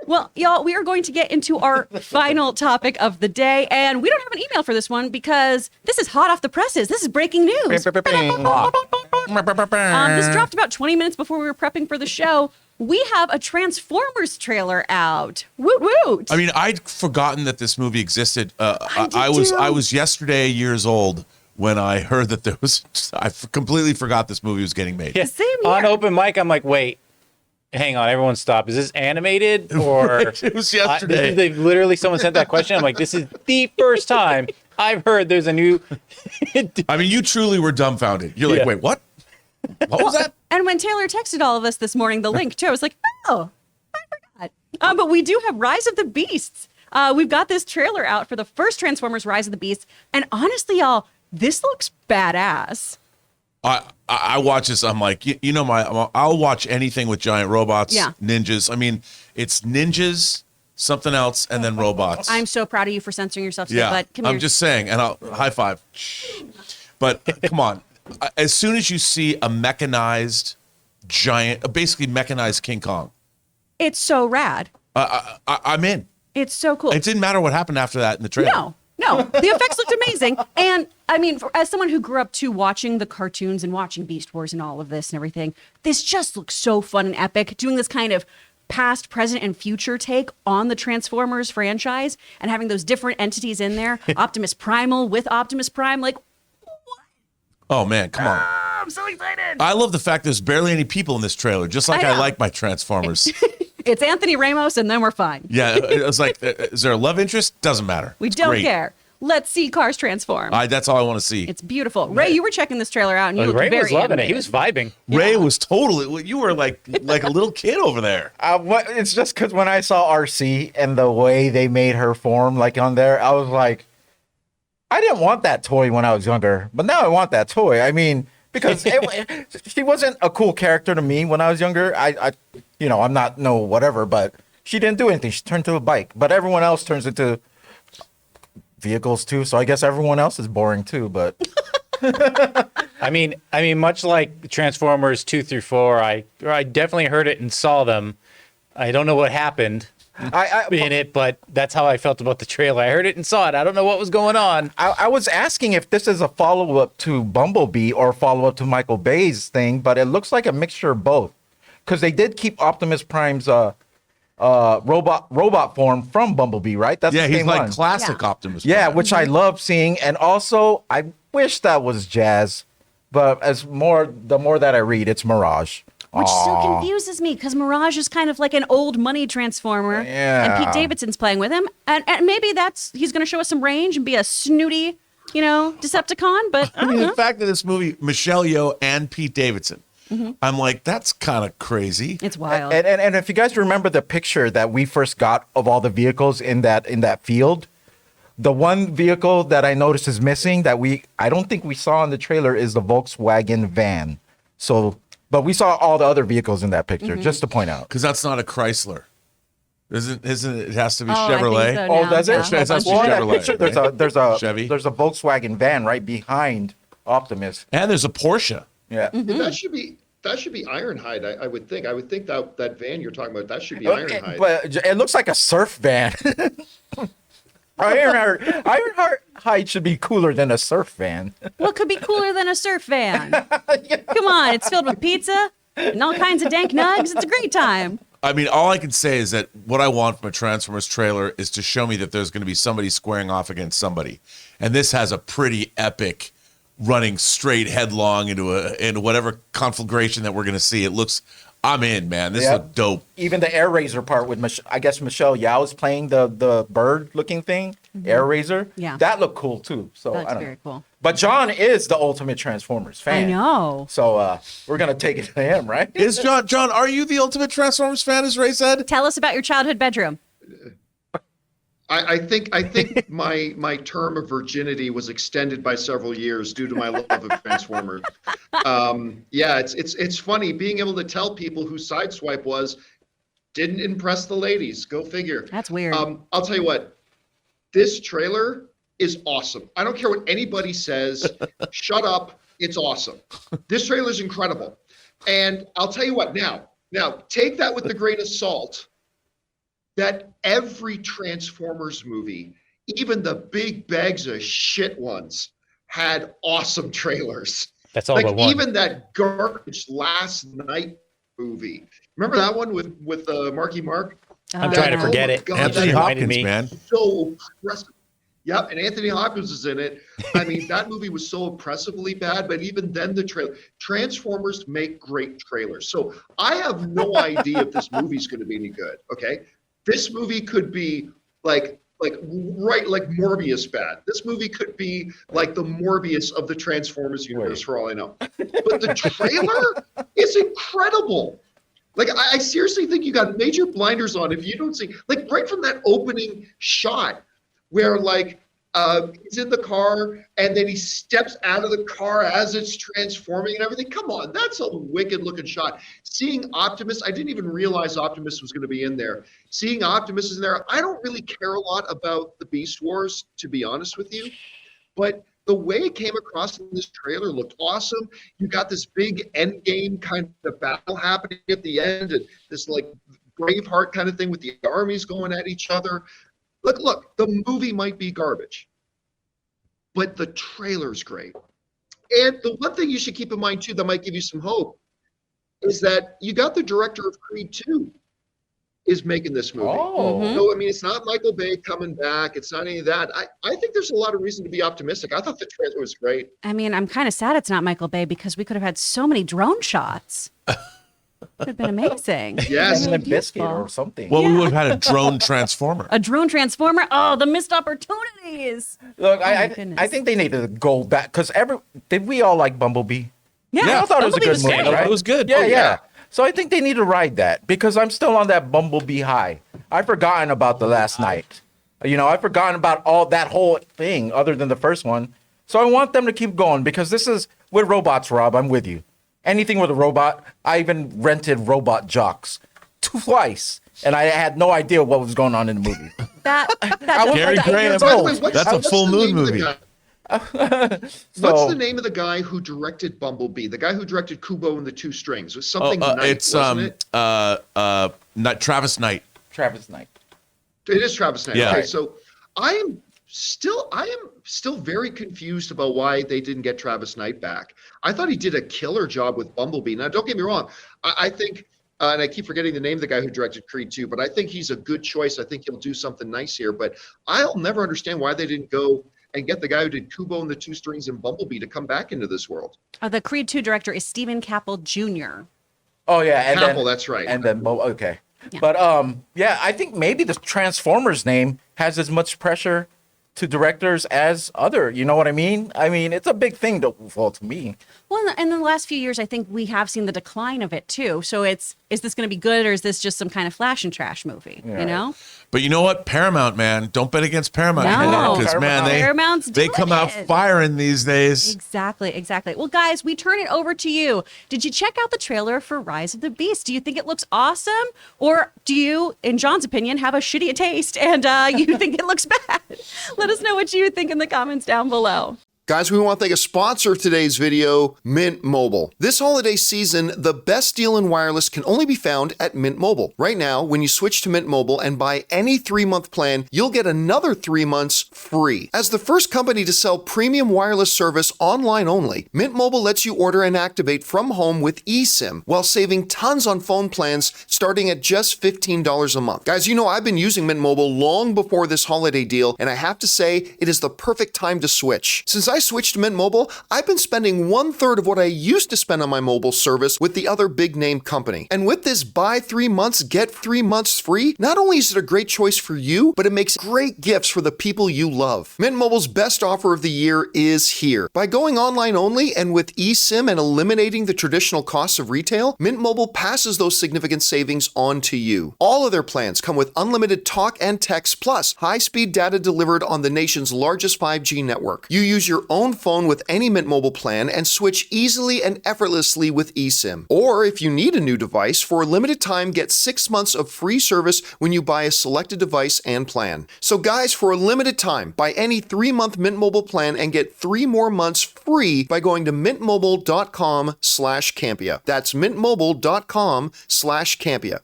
Well, y'all, we are going to get into our final topic of the day, and we don't have an email for this one because this is hot off the presses. This is breaking news. This dropped about 20 minutes before we were prepping for the show. We have a Transformers trailer out. Woot woot! I mean, I'd forgotten that this movie existed. I was yesterday years old when I heard that there was. I completely forgot this movie was getting made. Yeah. Same here. On open mic, I'm like, wait, hang on, everyone stop. Is this animated or? It was yesterday. Literally, someone sent that question. I'm like, this is the first time I've heard there's a new. I mean, you truly were dumbfounded. You're like, wait, what? What was that? And when Taylor texted all of us this morning, the link too, I was like, oh, I forgot. But we do have Rise of the Beasts. We've got this trailer out for the first Transformers Rise of the Beasts. And honestly, y'all, this looks badass. I watch this. I'm like, I'll watch anything with giant robots, ninjas. I mean, it's ninjas, something else, and then robots. I'm so proud of you for censoring yourself today, bud. Come I'm here. just saying, and I'll high five. But come on. As soon as you see a mechanized giant, basically mechanized King Kong, it's so rad. I'm in. It's so cool. It didn't matter what happened after that in the trailer. No, the effects looked amazing. And I mean, as someone who grew up too watching the cartoons and watching Beast Wars and all of this and everything, this just looks so fun and epic. Doing this kind of past, present, and future take on the Transformers franchise and having those different entities in there, Optimus Primal with Optimus Prime, like, oh man, come on. I'm so excited. I love the fact there's barely any people in this trailer, just like I like my Transformers. It's Anthony Ramos, and then we're fine. Yeah, it was like, is there a love interest? Doesn't matter. We It's don't great. care. Let's see cars transform. That's all I want to see. It's beautiful. Ray, you were checking this trailer out, and you looked Ray very was loving animated. it. He was vibing. Ray was totally, you were like a little kid over there. It's just because when I saw RC and the way they made her form, like on there, I was like, I didn't want that toy when I was younger, but now I want that toy. I mean, because she wasn't a cool character to me when I was younger. I'm not whatever, but she didn't do anything. She turned to a bike, but everyone else turns into vehicles too. So I guess everyone else is boring too. But I mean, much like Transformers 2 through 4, I definitely heard it and saw them. I don't know what happened in it, but that's how I felt about the trailer. I heard it and saw it. I don't know what was going on. I was asking if this is a follow-up to Bumblebee or a follow-up to Michael Bay's thing, but it looks like a mixture of both. Because they did keep Optimus Prime's robot form from Bumblebee, right? That's the He's same like one. classic Optimus Prime. Yeah, which I love seeing. And also, I wish that was Jazz, but the more that I read, it's Mirage. Which still confuses me because Mirage is kind of like an old money Transformer. Yeah. And Pete Davidson's playing with him. And maybe he's going to show us some range and be a snooty, Decepticon. But I mean, the fact that this movie, Michelle Yeoh and Pete Davidson, I'm like, that's kind of crazy. It's wild. And if you guys remember the picture that we first got of all the vehicles in that field, the one vehicle that I noticed is missing that I don't think we saw in the trailer is the Volkswagen van. So, but we saw all the other vehicles in that picture, just to point out. Because that's not a Chrysler. Isn't it? It has to be I think Chevrolet. so Oh, now. does it? Yeah. It's Well, in that Chevrolet, picture, there's a Chevy. there's a Volkswagen van right behind Optimus. And there's a Porsche. Yeah. That should be Ironhide. I would think. I would think that van you're talking about, that should be Ironhide. But it looks like a surf van. Ironhide should be cooler than a surf van. What could be cooler than a surf van? Come on, it's filled with pizza and all kinds of dank nugs. It's a great time. I mean, all I can say is that what I want from a Transformers trailer is to show me that there's going to be somebody squaring off against somebody. And this has a pretty epic running straight headlong into whatever conflagration that we're going to see. It looks, I'm in, man. This looks dope. Even the Air Razor part with, I guess Michelle Yeoh is playing the bird-looking thing, Air Razor. Yeah. That looked cool, too. So That I looks don't very know. cool. But John is the ultimate Transformers fan. I know. So we're going to take it to him, right? Is John, are you the ultimate Transformers fan, as Ray said? Tell us about your childhood bedroom. I think my term of virginity was extended by several years due to my love of Transformers. It's funny being able to tell people who Sideswipe didn't impress the ladies. Go figure. That's weird. I'll tell you what, this trailer is awesome. I don't care what anybody says. Shut up. It's awesome. This trailer is incredible. And I'll tell you what, now take that with a grain of salt. that every Transformers movie, even the big bags of shit ones, had awesome trailers. That's all like but one. even that garbage Last Night movie. Remember that one with Marky Mark? I'm trying to Oh forget my it. God, Anthony that reminded Hopkins, me. man. so oppressive. Yep, and Anthony Hopkins is in it. I mean, that movie was so oppressively bad, but even then the trailer. Transformers make great trailers. So I have no idea if this movie's going to be any good, okay? This movie could be like Morbius bad. This movie could be like the Morbius of the Transformers universe, for all I know. But the trailer is incredible. Like, I seriously think you got major blinders on if you don't see, like, right from that opening shot where, like, he's in the car and then he steps out of the car as it's transforming and everything. Come on, that's a wicked looking shot. Seeing Optimus, I didn't even realize Optimus was going to be in there. Seeing Optimus is in there, I don't really care a lot about the Beast Wars, to be honest with you. But the way it came across in this trailer looked awesome. You got this big end game kind of battle happening at the end, and this like Braveheart kind of thing with the armies going at each other. Look, the movie might be garbage, but the trailer's great. And the one thing you should keep in mind too that might give you some hope is that you got the director of Creed 2 is making this movie. Oh. So, I mean, it's not Michael Bay coming back. It's not any of that. I think there's a lot of reason to be optimistic. I thought the trailer was great. I mean, I'm kind of sad it's not Michael Bay because we could have had so many drone shots. Would have been amazing. Yes. Isn't Really it biscuit beautiful. or something? Well, we would have had a drone transformer. A drone transformer? Oh, the missed opportunities. Look, my I goodness. think they need to go back because did we all like Bumblebee? Yeah, I thought it was a Bumblebee good movie, great. right? It was good. Yeah, Oh, yeah, yeah. So I think they need to ride that because I'm still on that Bumblebee high. I've forgotten about the last night. You know, I've forgotten about all that whole thing other than the first one. So I want them to keep going because this is with robots, Rob. I'm with you. Anything with a robot. I even rented Robot Jocks twice, and I had no idea what was going on in the movie. That Gary that- Graham. By the way, That's a what's full the moon name of the movie. guy? So, What's the name of the guy who directed Bumblebee? The guy who directed Kubo and the Two Strings. It was something Knight, It's wasn't it? not Travis Knight. Travis Knight. It is Travis Knight. Yeah. Okay, so I am still very confused about why they didn't get Travis Knight back. I thought he did a killer job with Bumblebee. Now, don't get me wrong. I think, and I keep forgetting the name of the guy who directed Creed 2, but I think he's a good choice. I think he'll do something nice here. But I'll never understand why they didn't go and get the guy who did Kubo and the Two Strings and Bumblebee to come back into this world. The Creed 2 director is Stephen Caple Jr. Oh yeah, and Campbell, then, that's right. And then okay, Yeah. but yeah, I think maybe the Transformers name has as much pressure to directors as other. You know what I mean? I mean, it's a big thing to me. Well, in the last few years, I think we have seen the decline of it too. So is this going to be good or is this just some kind of flash and trash movie? Yeah. You know? But you know what? Paramount, man. Don't bet against Paramount. No. Because, man, Paramount's they doing come out it. firing these days. Exactly. Well, guys, we turn it over to you. Did you check out the trailer for Rise of the Beast? Do you think it looks awesome? Or do you, in John's opinion, have a shitty taste and you think it looks bad? Let us know what you think in the comments down below. Guys, we want to thank a sponsor of today's video, Mint Mobile. This holiday season, the best deal in wireless can only be found at Mint Mobile. Right now, when you switch to Mint Mobile and buy any 3-month plan, you'll get another 3 months free. As the first company to sell premium wireless service online only, Mint Mobile lets you order and activate from home with eSIM while saving tons on phone plans starting at just $15 a month. Guys, you know I've been using Mint Mobile long before this holiday deal, and I have to say, it is the perfect time to switch. Since I switched to Mint Mobile, I've been spending 1/3 of what I used to spend on my mobile service with the other big name company. And with this buy 3 months, get 3 months free, not only is it a great choice for you, but it makes great gifts for the people you love. Mint Mobile's best offer of the year is here. By going online only and with eSIM and eliminating the traditional costs of retail, Mint Mobile passes those significant savings on to you. All of their plans come with unlimited talk and text plus high-speed data delivered on the nation's largest 5G network. You use your own phone with any Mint Mobile plan and switch easily and effortlessly with eSIM. Or if you need a new device, for a limited time, get 6 months of free service when you buy a selected device and plan. So guys, for a limited time, buy any 3-month Mint Mobile plan and get 3 more months free by going to mintmobile.com/Campea. That's mintmobile.com/Campea.